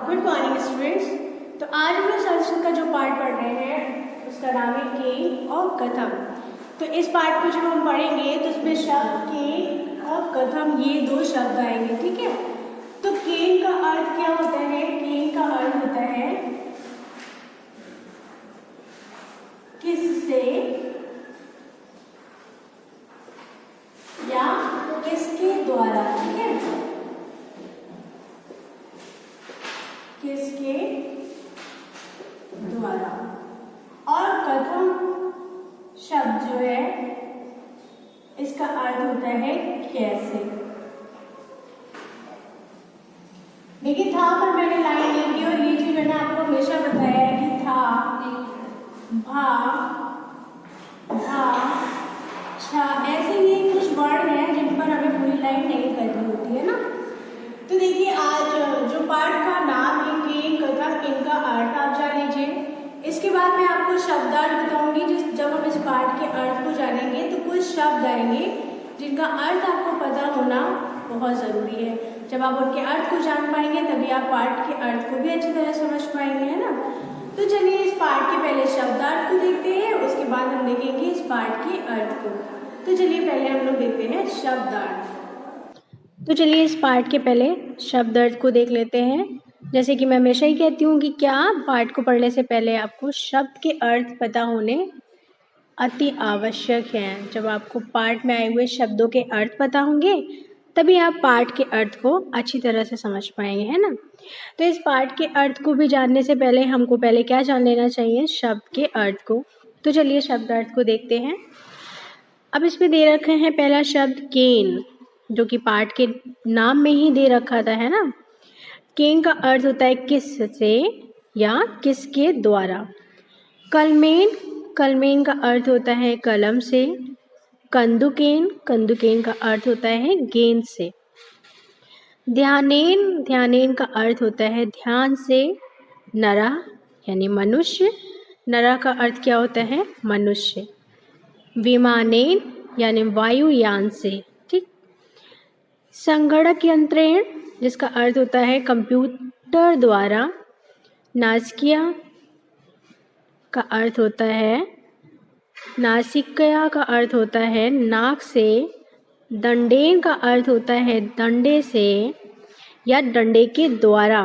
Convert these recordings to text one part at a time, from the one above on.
Good morning students. तो आज हम लोग संस्कृत का जो पार्ट पढ़ रहे हैं उसका नाम है केन और कथम। तो इस पार्ट को जब हम पढ़ेंगे तो उसमें शब्द केन और कथम ये दो शब्द आएंगे, ठीक है। तो केन का अर्थ क्या होता है? केन का अर्थ होता है किससे या किसके द्वारा, ठीक है, किसके द्वारा। और कथम शब्द जो है इसका अर्थ होता है कैसे। देखिए था पर मैंने लाइन नहीं की, और ये चीज मैंने आपको हमेशा बताया है कि था, भा, धा, छा, ऐसे ये कुछ वर्ड हैं जिन पर हमें पूरी लाइन नहीं करनी होती है ना। तो देखिए आज जो पार्ट का नाम है केन कथम, इनका अर्थ आप जान लीजिए। इसके बाद मैं आपको शब्दार्थ बताऊंगी। जब हम इस पार्ट के अर्थ को जानेंगे तो कुछ शब्द आएंगे जिनका अर्थ आपको पता होना बहुत ज़रूरी है। जब आप उनके अर्थ को जान पाएंगे तभी आप पार्ट के अर्थ को भी अच्छी तरह समझ पाएंगे, है ना। तो चलिए इस पार्ट के पहले शब्दार्थ को देखते हैं, उसके बाद हम देखेंगे इस पार्ट के अर्थ को। तो चलिए पहले हम लोग देखते हैं शब्दार्थ। तो चलिए इस पार्ट के पहले शब्द अर्थ को देख लेते हैं। जैसे कि मैं हमेशा ही कहती हूँ कि क्या पार्ट को पढ़ने से पहले आपको शब्द के अर्थ पता होने अति आवश्यक है। जब आपको पार्ट में आए हुए शब्दों के अर्थ पता होंगे तभी आप पार्ट के अर्थ को अच्छी तरह से समझ पाएंगे, है ना। तो इस पार्ट के अर्थ को भी जानने से पहले हमको पहले क्या जान लेना चाहिए? शब्द के अर्थ को। तो चलिए शब्द अर्थ को देखते हैं। अब इसमें दे रखे हैं पहला शब्द केन, जो कि पार्ट के नाम में ही दे रखा था, है ना। केन का अर्थ होता है किससे या किसके द्वारा। कलमेन, कलमेन का अर्थ होता है कलम से। कंदुकेन, कंदुकेन का अर्थ होता है गेंद से। ध्यानेन, ध्यानेन का अर्थ होता है ध्यान से। नरा यानी मनुष्य, नरा का अर्थ क्या होता है? मनुष्य। विमानेन यानी वायुयान से, ठीक। संगणक यंत्रेण, जिसका अर्थ होता है कंप्यूटर द्वारा। नासिकिया का अर्थ होता है, नासिकया का अर्थ होता है नाक से। दंडेन का अर्थ होता है डंडे से या डंडे के द्वारा,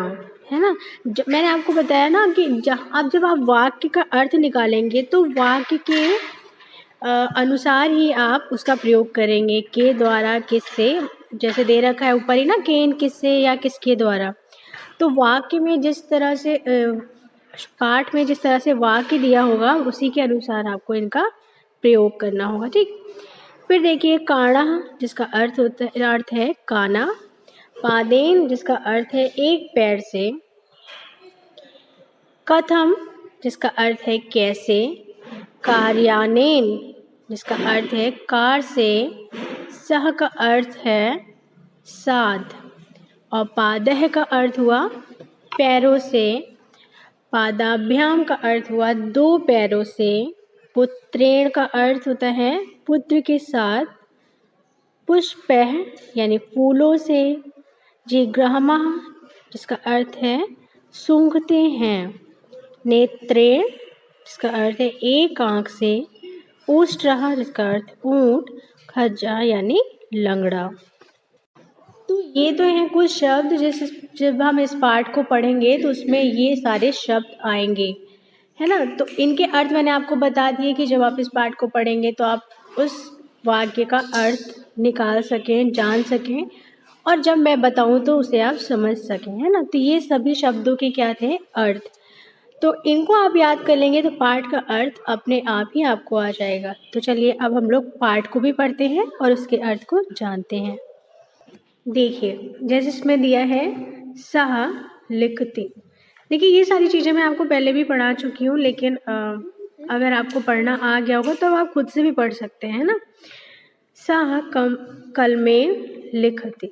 है ना। मैंने आपको बताया ना कि जब आप वाक्य का अर्थ निकालेंगे तो वाक्य के अनुसार ही आप उसका प्रयोग करेंगे। के द्वारा, किससे, जैसे दे रखा है ऊपर ही ना, केन किससे या किसके द्वारा। तो वाक्य में जिस तरह से पाठ में जिस तरह से वाक्य दिया होगा उसी के अनुसार आपको इनका प्रयोग करना होगा, ठीक। फिर देखिए काणा, जिसका अर्थ है काना। पादेन, जिसका अर्थ है एक पैर से। कथम, जिसका अर्थ है कैसे। कार्यानेन, जिसका अर्थ है कार से। सह का अर्थ है साथ। और पादह का अर्थ हुआ पैरों से। पादाभ्याम का अर्थ हुआ दो पैरों से। पुत्रेण का अर्थ होता है पुत्र के साथ। पुष्पैः यानी फूलों से। जिग्रहमा, जिसका अर्थ है सूंघते हैं। नेत्रेण, जिसका अर्थ है एक आँख से। ऊष्ट्रः, जिसका अर्थ ऊँट। खज्जा यानी लंगड़ा। तो ये तो हैं कुछ शब्द जैसे जब हम इस पाठ को पढ़ेंगे तो उसमें ये सारे शब्द आएंगे, है ना। तो इनके अर्थ मैंने आपको बता दिए कि जब आप इस पाठ को पढ़ेंगे तो आप उस वाक्य का अर्थ निकाल सकें, जान सकें, और जब मैं बताऊं तो उसे आप समझ सकें, है ना। तो ये सभी शब्दों के क्या थे? अर्थ। तो इनको आप याद कर लेंगे तो पाठ का अर्थ अपने आप ही आपको आ जाएगा। तो चलिए अब हम लोग पाठ को भी पढ़ते हैं और उसके अर्थ को जानते हैं। देखिए जैसे इसमें दिया है सह लिखति। देखिए ये सारी चीज़ें मैं आपको पहले भी पढ़ा चुकी हूँ, लेकिन अगर आपको पढ़ना आ गया होगा तो आप खुद से भी पढ़ सकते हैं ना। सह कलमेन लिखति,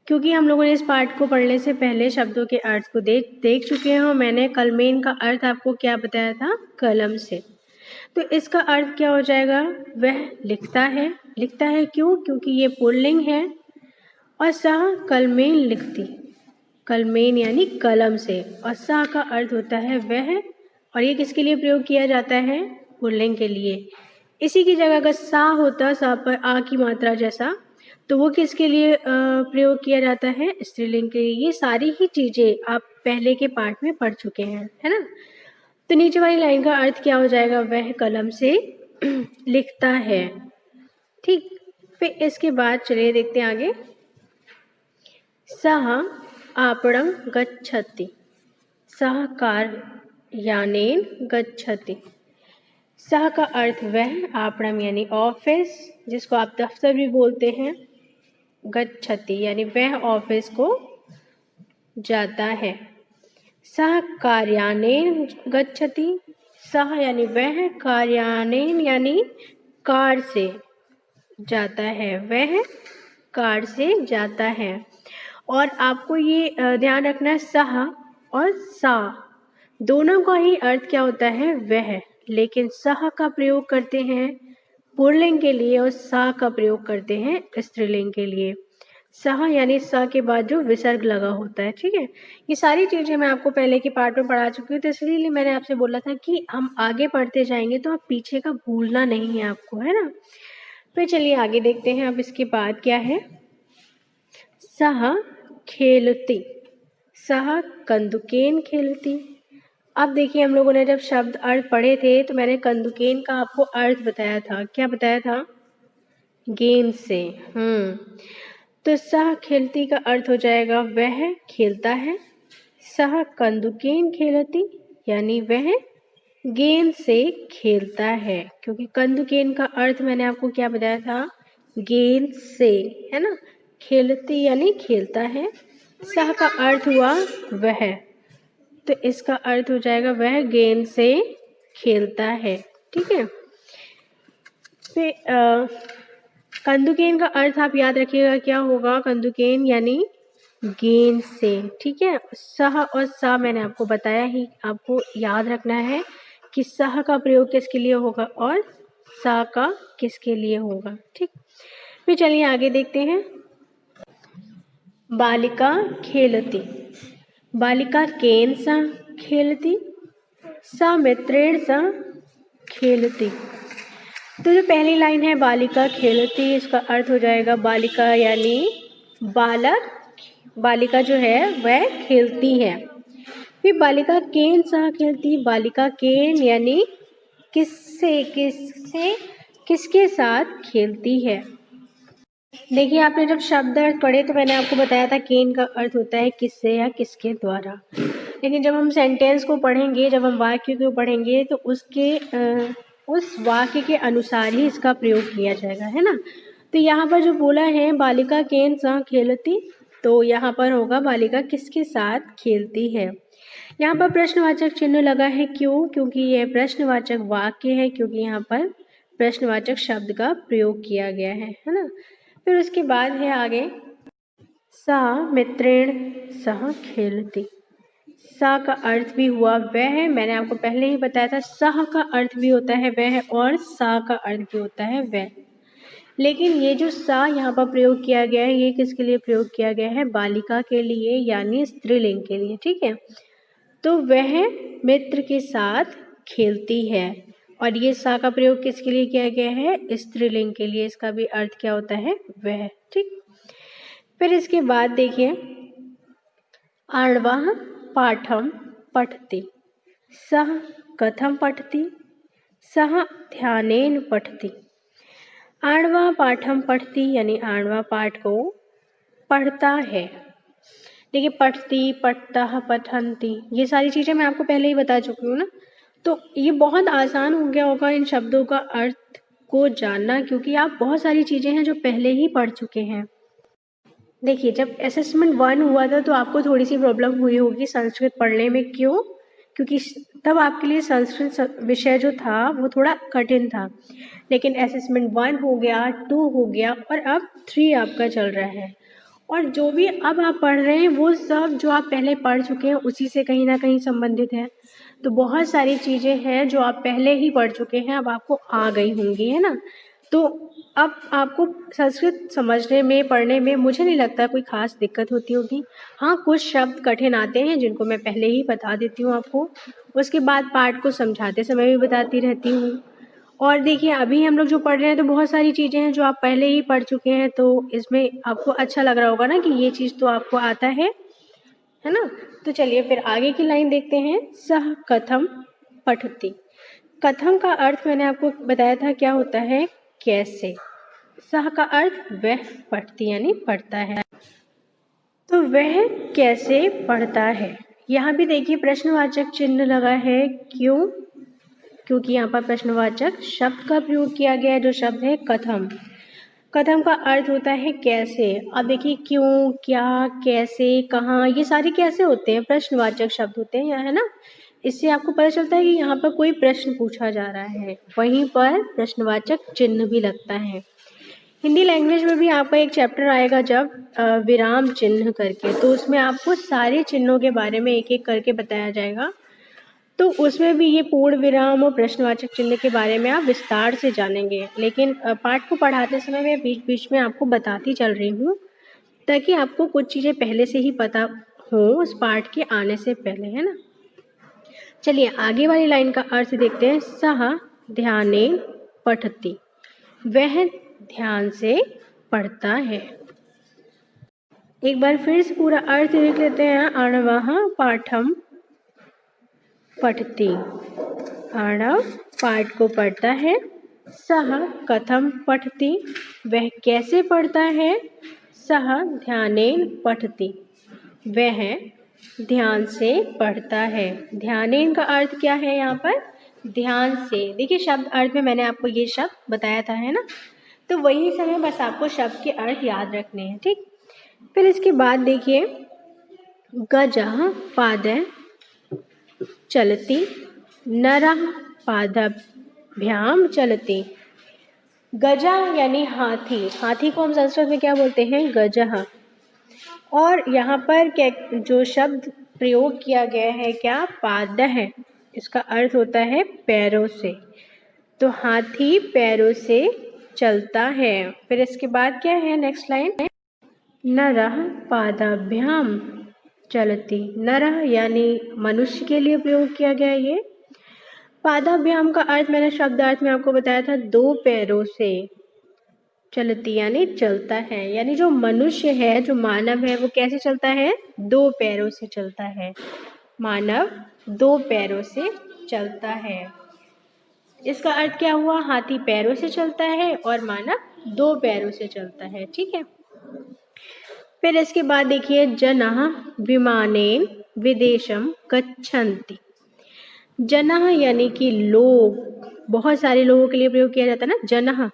क्योंकि हम लोगों ने इस पाठ को पढ़ने से पहले शब्दों के अर्थ को देख चुके हैं। मैंने कलमेन का अर्थ आपको क्या बताया था? कलम से। तो इसका अर्थ क्या हो जाएगा? वह लिखता है। लिखता है क्यों? क्योंकि ये पुल्लिंग है। और सह कलमेन लिखती, कलमेन यानी कलम से, और सा का अर्थ होता है वह, और ये किसके लिए प्रयोग किया जाता है? पुल्लिंग के लिए। इसी की जगह अगर सा होता, सा पर आ की मात्रा जैसा, तो वो किसके लिए प्रयोग किया जाता है? स्त्रीलिंग के लिए। ये सारी ही चीज़ें आप पहले के पार्ट में पढ़ चुके हैं, है ना। तो नीचे वाली लाइन का अर्थ क्या हो जाएगा? वह कलम से लिखता है। ठीक, फिर इसके बाद चलिए देखते हैं आगे। सः आपणं गच्छति, सः कार्यानेन गच्छति। सः का अर्थ वह, आपणम यानी ऑफिस, जिसको आप दफ्तर भी बोलते हैं, गच्छति यानी वह ऑफिस को जाता है। सः कार्यानेन गच्छति, सः यानी वह, कार्यानेन यानी कार से जाता है, वह कार से जाता है। और आपको ये ध्यान रखना है, सः और सा दोनों का ही अर्थ क्या होता है? वह, लेकिन सः का प्रयोग करते हैं पुल्लिंग के लिए और सा का प्रयोग करते हैं स्त्रीलिंग के लिए। सः यानी सा के बाद जो विसर्ग लगा होता है, ठीक है। ये सारी चीज़ें मैं आपको पहले के पार्ट में पढ़ा चुकी हूँ, तो इसलिए मैंने आपसे बोला था कि हम आगे पढ़ते जाएंगे तो आप पीछे का भूलना नहीं है आपको, है ना। फिर चलिए आगे देखते हैं अब इसके बाद क्या है। सः खेलति, सः कंदुकेन खेलति। अब देखिए, हम लोगों ने जब शब्द अर्थ पढ़े थे तो मैंने कंदुकेन का आपको अर्थ बताया था। क्या बताया था? गेंद से। तो सः खेलती का अर्थ हो जाएगा वह खेलता है। सः कंदुकेन खेलती यानी वह गेंद से खेलता है, क्योंकि कंदुकेन का अर्थ मैंने आपको क्या बताया था? गेंद से, है ना। खेलती यानी खेलता है, सः का अर्थ हुआ वह, तो इसका अर्थ हो जाएगा वह गेंद से खेलता है, ठीक है। फिर कंदुकेन का अर्थ आप याद रखिएगा क्या होगा? कंदुकेन यानी गेंद से, ठीक है। सः और सा मैंने आपको बताया ही, आपको याद रखना है कि सः का प्रयोग किसके लिए होगा और सा का किसके लिए होगा, ठीक। फिर चलिए आगे देखते हैं। बालिका खेलती, बालिका केन सा खेलती, सा मित्रेण सा खेलती। तो जो पहली लाइन है बालिका खेलती, इसका अर्थ हो जाएगा बालिका यानी बालक, बालिका जो है वह खेलती है। फिर बालिका केन सा खेलती, बालिका केन यानी किससे, किससे, किसके साथ खेलती है। देखिए, आपने जब शब्द अर्थ पढ़े तो मैंने आपको बताया था केन का अर्थ होता है किससे या किसके द्वारा, लेकिन जब हम सेंटेंस को पढ़ेंगे, जब हम वाक्य को पढ़ेंगे तो उसके उस वाक्य के अनुसार ही इसका प्रयोग किया जाएगा, है ना। तो यहाँ पर जो बोला है बालिका केन सा खेलती, तो यहाँ पर होगा बालिका किसके साथ खेलती है। यहाँ पर प्रश्नवाचक चिन्ह लगा है, क्यों? क्योंकि यह प्रश्नवाचक वाक्य है, क्योंकि यहाँ पर प्रश्नवाचक शब्द का प्रयोग किया गया है ना। फिर उसके बाद है आगे, सा मित्रेण सह खेलती। सा का अर्थ भी हुआ वह, मैंने आपको पहले ही बताया था सह का अर्थ भी होता है वह और सा का अर्थ भी होता है वह, लेकिन ये जो सा यहाँ पर प्रयोग किया गया है ये किसके लिए प्रयोग किया गया है? बालिका के लिए, यानी स्त्रीलिंग के लिए, ठीक है। तो वह मित्र के साथ खेलती है, और ये सा का प्रयोग किसके लिए किया गया है? स्त्रीलिंग के लिए। इसका भी अर्थ क्या होता है? वह, ठीक। फिर इसके बाद देखिए, आण्वाः पाठं पठति, सः कथं पठति, सः ध्यानेन पठति। आण्वा पाठं पठति यानी आण्वा पाठ को पढ़ता है। देखिए, पठती, पठता, पठन्ति, ये सारी चीज़ें मैं आपको पहले ही बता चुकी हूँ ना, तो ये बहुत आसान हो गया होगा इन शब्दों का अर्थ को जानना, क्योंकि आप बहुत सारी चीज़ें हैं जो पहले ही पढ़ चुके हैं। देखिए, जब असेसमेंट 1 हुआ था तो आपको थोड़ी सी प्रॉब्लम हुई होगी संस्कृत पढ़ने में, क्यों? क्योंकि तब आपके लिए संस्कृत विषय जो था वो थोड़ा कठिन था, लेकिन असेसमेंट 1 हो गया, 2 हो गया, और अब 3 आपका चल रहा है। और जो भी अब आप पढ़ रहे हैं वो सब जो आप पहले पढ़ चुके हैं उसी से कहीं ना कहीं संबंधित है। तो बहुत सारी चीज़ें हैं जो आप पहले ही पढ़ चुके हैं, अब आपको आ गई होंगी, है ना। तो अब आपको संस्कृत समझने में, पढ़ने में मुझे नहीं लगता कोई ख़ास दिक्कत होती होगी। हाँ, कुछ शब्द कठिन आते हैं जिनको मैं पहले ही बता देती हूँ आपको। उसके बाद पाठ को समझाते समय भी बताती रहती हूँ। और देखिए अभी हम लोग जो पढ़ रहे हैं तो बहुत सारी चीज़ें हैं जो आप पहले ही पढ़ चुके हैं, तो इसमें आपको अच्छा लग रहा होगा ना कि ये चीज़ तो आपको आता है ना? तो चलिए फिर आगे की लाइन देखते हैं। सह कथम पठति। कथम का अर्थ मैंने आपको बताया था क्या होता है, कैसे। सह का अर्थ वह पढ़ती यानी पढ़ता है, तो वह कैसे पढ़ता है। यहाँ भी देखिए प्रश्नवाचक चिन्ह लगा है, क्यों? क्योंकि यहाँ पर प्रश्नवाचक शब्द का प्रयोग किया गया है, जो शब्द है कथम। कथम का अर्थ होता है कैसे। अब देखिए क्यों, क्या, कैसे, कहाँ, ये सारे कैसे होते हैं, प्रश्नवाचक शब्द होते हैं यहाँ, है ना। इससे आपको पता चलता है कि यहाँ पर कोई प्रश्न पूछा जा रहा है, वहीं पर प्रश्नवाचक चिन्ह भी लगता है। हिंदी लैंग्वेज में भी आपका एक चैप्टर आएगा जब विराम चिन्ह करके, तो उसमें आपको सारे चिन्हों के बारे में एक एक करके बताया जाएगा। तो उसमें भी ये पूर्ण विराम और प्रश्नवाचक चिन्ह के बारे में आप विस्तार से जानेंगे, लेकिन पाठ को पढ़ाते समय मैं बीच बीच में आपको बताती चल रही हूँ ताकि आपको कुछ चीज़ें पहले से ही पता हो उस पाठ के आने से पहले, है ना। चलिए आगे वाली लाइन का अर्थ देखते हैं। सह ध्यानेन पठति। वह ध्यान से पढ़ता है। एक बार फिर से पूरा अर्थ देख लेते हैं। अर्णवः पाठम पठति। अर्णव पाठ को पढ़ता है। सह कथम पठति। वह कैसे पढ़ता है। सह ध्यानेन पठति। वह ध्यान से पढ़ता है। ध्यानेन का अर्थ क्या है यहाँ पर, ध्यान से। देखिए शब्द अर्थ में मैंने आपको ये शब्द बताया था, है ना, तो वही समय बस आपको शब्द के अर्थ याद रखने हैं, ठीक। फिर इसके बाद देखिए गजः पादः चलति, नरः पादभ्याम चलति। गजा यानी हाथी। हाथी को हम संस्कृत में क्या बोलते हैं, गजः। और यहाँ पर क्या जो शब्द प्रयोग किया गया है, क्या, पादः। इसका अर्थ होता है पैरों से। तो हाथी पैरों से चलता है। फिर इसके बाद क्या है, नेक्स्ट लाइन, नरः पादाभ्याम चलति। नरः यानी मनुष्य के लिए प्रयोग किया गया है ये। पादाभ्याम का अर्थ मैंने शब्दार्थ में आपको बताया था, दो पैरों से। चलती यानी चलता है, यानी जो मनुष्य है, जो मानव है, वो कैसे चलता है, दो पैरों से चलता है। मानव दो पैरों से चलता है। इसका अर्थ क्या हुआ, हाथी पैरों से चलता है और मानव दो पैरों से चलता है, ठीक है। फिर इसके बाद देखिए जनः विमानेन विदेशम गच्छन्ति। जनः यानी कि लोग, बहुत सारे लोगों के लिए प्रयोग किया जाता है ना जनः।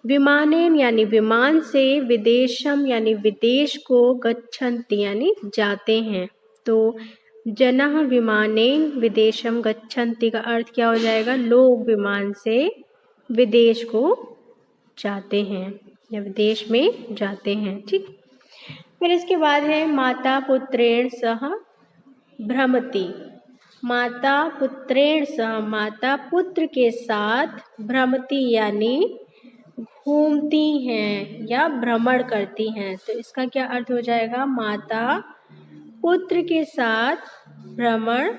विमानेन यानी विमान से, विदेशम यानी विदेश को, गच्छन्ति यानी जाते हैं। तो जनः विमानेन विदेशम गच्छन्ति का अर्थ क्या हो जाएगा, लोग विमान से विदेश को जाते हैं या विदेश में जाते हैं, ठीक। फिर इसके बाद है माता पुत्रेण सह भ्रमति। माता पुत्रेण सह, माता पुत्र के साथ, भ्रमति यानी घूमती हैं या भ्रमण करती हैं। तो इसका क्या अर्थ हो जाएगा, माता पुत्र के साथ भ्रमण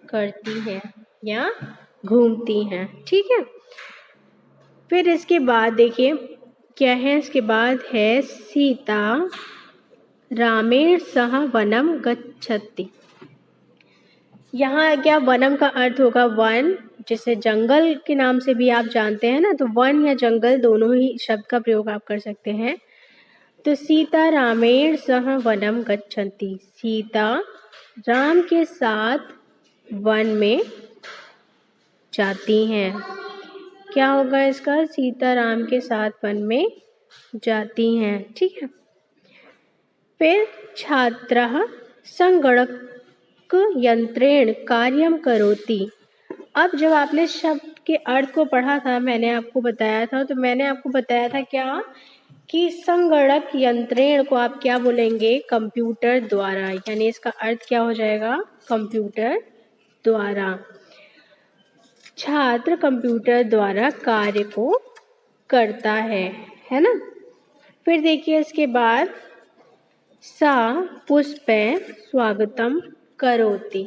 करती हैं या घूमती हैं, ठीक है। फिर इसके बाद देखिए क्या है, इसके बाद है सीता रामेण सह वनम गच्छति। यहाँ क्या, वनम का अर्थ होगा वन, जिसे जंगल के नाम से भी आप जानते हैं ना, तो वन या जंगल दोनों ही शब्द का प्रयोग आप कर सकते हैं। तो सीता रामेण सह वनम गच्छन्ति। सीता राम के साथ वन में जाती हैं। क्या होगा इसका, सीता राम के साथ वन में जाती हैं, ठीक है। फिर छात्रः संगणक यंत्रेण कार्यम करोति। अब जब आपने शब्द के अर्थ को पढ़ा था, मैंने आपको बताया था, तो मैंने आपको बताया था क्या कि संगणक यंत्रेण को आप क्या बोलेंगे, कंप्यूटर द्वारा, यानी इसका अर्थ क्या हो जाएगा, कंप्यूटर द्वारा। छात्र कंप्यूटर द्वारा कार्य को करता है ना। फिर देखिए इसके बाद सा पुष्पे स्वागतम करोति।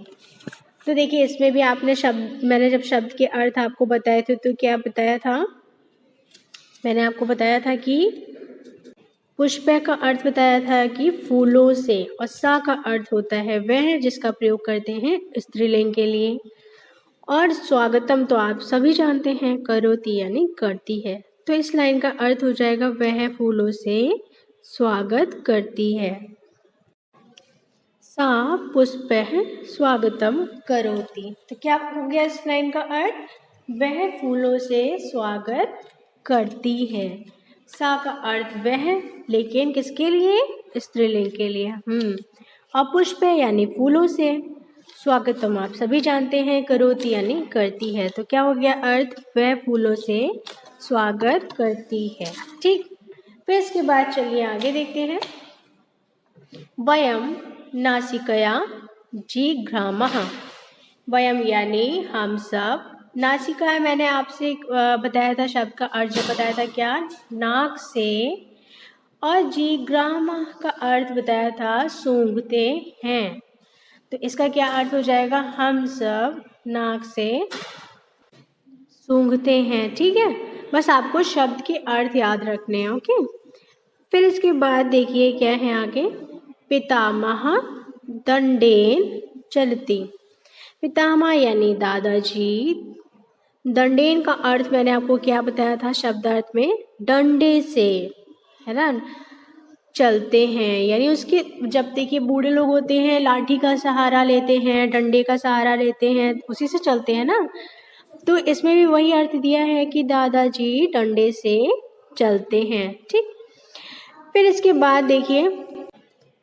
तो देखिए इसमें भी मैंने जब शब्द के अर्थ आपको बताए थे तो क्या बताया था, मैंने आपको बताया था कि पुष्पे का अर्थ बताया था कि फूलों से, और सा का अर्थ होता है वह जिसका प्रयोग करते हैं स्त्रीलिंग के लिए, और स्वागतम तो आप सभी जानते हैं करोति यानी करती है। तो इस लाइन का अर्थ हो जाएगा वह फूलों से स्वागत करती है। सा पुष्पैः स्वागतम करोति। तो क्या हो गया इस लाइन का अर्थ, वह फूलों से स्वागत करती है। सा का अर्थ वह, लेकिन किसके लिए, स्त्रीलिंग के लिए। और पुष्प यानी फूलों से, स्वागतम आप सभी जानते हैं, करोति यानी करती है। तो क्या हो गया अर्थ, वह फूलों से स्वागत करती है। ठीक, फिर इसके बाद चलिए आगे देखते हैं। वयम नासिकया जिघ्रामः। वयम यानी हम सब, नासिका है मैंने आपसे बताया था, शब्द का अर्थ जो बताया था क्या, नाक से, और जिघ्रामः का अर्थ बताया था सूंघते हैं। तो इसका क्या अर्थ हो जाएगा, हम सब नाक से सूंघते हैं। ठीक है, बस आपको शब्द के अर्थ याद रखने हैं। ओके, फिर इसके बाद देखिए क्या है आगे, पितामह दंडेन चलती। पितामह यानी दादाजी, दंडेन का अर्थ मैंने आपको क्या बताया था शब्दार्थ में, डंडे से, है ना, चलते हैं। यानी उसके, जब देखिए बूढ़े लोग होते हैं लाठी का सहारा लेते हैं, डंडे का सहारा लेते हैं, उसी से चलते हैं ना। तो इसमें भी वही अर्थ दिया है कि दादाजी डंडे से चलते हैं। ठीक, फिर इसके बाद देखिए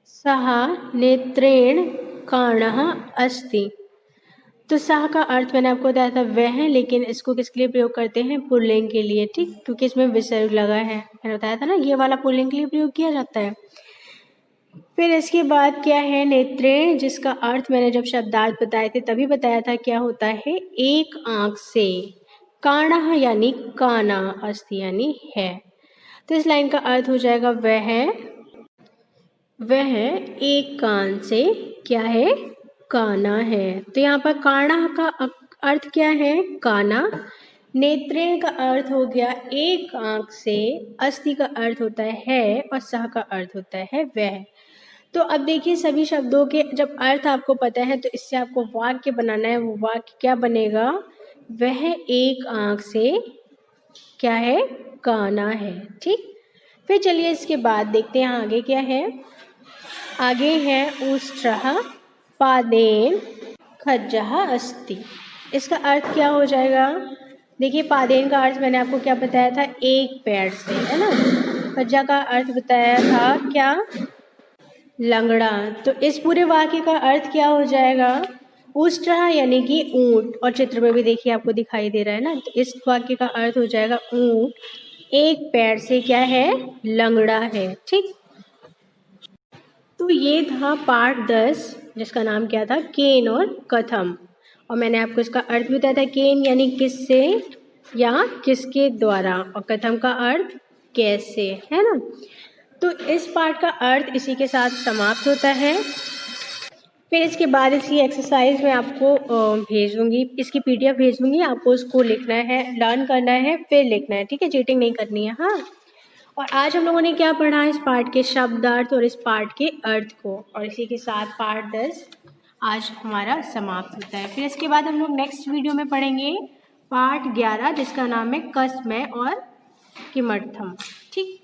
सह नेत्रेण कर्णः अस्ति। तो सह का अर्थ मैंने आपको बताया था वह, लेकिन इसको किसके लिए प्रयोग करते हैं, पुल्लिंग के लिए। ठीक, क्योंकि इसमें विसर्ग लगा है, मैंने बताया था ना, ये वाला पुल्लिंग के लिए प्रयोग किया जाता है। फिर इसके बाद क्या है, नेत्रेण, जिसका अर्थ मैंने जब शब्दार्थ बताए थे तभी बताया था क्या होता है, एक आंख से। कर्णः यानी काना, अस्ति यानी है। तो इस लाइन का अर्थ हो जाएगा वह एक कान से क्या है, काना है। तो यहाँ पर काना का अर्थ क्या है, काना। नेत्रेण का अर्थ हो गया एक आंख से, अस्ति का अर्थ होता है, और सह का अर्थ होता है वह। तो अब देखिए सभी शब्दों के जब अर्थ आपको पता है तो इससे आपको वाक्य बनाना है। वो वाक्य क्या बनेगा, वह एक आंख से क्या है, काना है। ठीक, फिर चलिए इसके बाद देखते हैं आगे क्या है। आगे है उष्ट्रः पादेन खज्जः अस्ति। इसका अर्थ क्या हो जाएगा, देखिए पादेन का अर्थ मैंने आपको क्या बताया था, एक पैर से, है ना। खज्जा का अर्थ बताया था क्या, लंगड़ा। तो इस पूरे वाक्य का अर्थ क्या हो जाएगा, उष्ट्रः यानी कि ऊंट, और चित्र में भी देखिए आपको दिखाई दे रहा है ना। तो इस वाक्य का अर्थ हो जाएगा ऊंट एक पैर से क्या है, लंगड़ा है। ठीक, तो ये था पाठ 10 जिसका नाम क्या था, केन और कथम। और मैंने आपको इसका अर्थ बताया था, केन यानी किससे या किसके द्वारा, और कथम का अर्थ कैसे, है ना। तो इस पाठ का अर्थ इसी के साथ समाप्त होता है। फिर इसके बाद इसकी एक्सरसाइज मैं आपको भेज दूँगी, इसकी PDF भेज दूँगी, आपको उसको लिखना है, लर्न करना है, फिर लिखना है। ठीक है, चीटिंग नहीं करनी है। हाँ, और आज हम लोगों ने क्या पढ़ा, इस पाठ के शब्दार्थ और इस पाठ के अर्थ को, और इसी के साथ पाठ 10 आज हमारा समाप्त होता है। फिर इसके बाद हम लोग नेक्स्ट वीडियो में पढ़ेंगे पाठ 11 जिसका नाम है कस्मय और किमर्थम। ठीक।